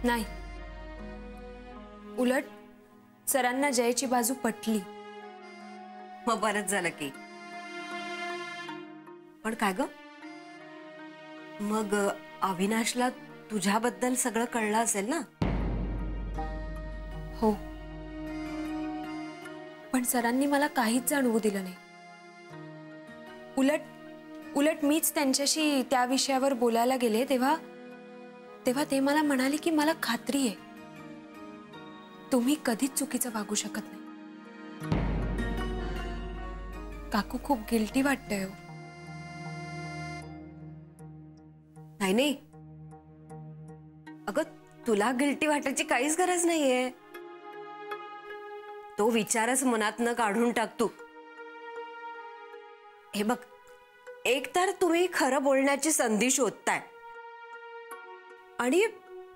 नाही, उलट सरांना जयची बाजू पटली. मग बरंच झालं की. पण काय ग, मग अविनाशला तुझ्याबद्दल सगळं कळलं असेल ना? हो, पण सरांनी मला काहीच जाणवू दिलं नाही. उलट मीच त्यांच्याशी त्या विषयावर बोलायला गेले तेव्हा ते मला म्हणाले की मला खात्री आहे तुम्ही कधीच चुकीचं वागू शकत नाही. काकू, खूप गिल्टी वाटतंय हो. नाही, अगं तुला गिल्टी वाटायची काहीच गरज नाहीये. तो विचारच मनातनं काढून टाक तू. हे बघ, एक तर तुम्ही खरं बोलण्याची संधी शोधताय आणि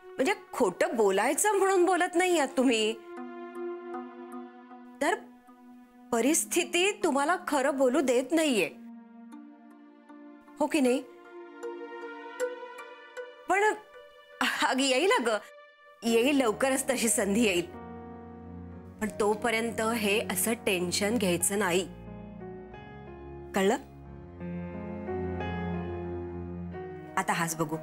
म्हणजे खोटं बोलायचं म्हणून बोलत नाही आहात तुम्ही, तर परिस्थिती तुम्हाला खरं बोलू देत नाहीये, हो की नाही? पण येईल अगं, येईल लवकरच तशी संधी येईल. पण तोपर्यंत हे असं टेन्शन घ्यायचं नाही, कळलं? आता हाच बघू.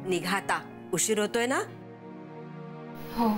निघा आता, उशीर होतोय ना. हो.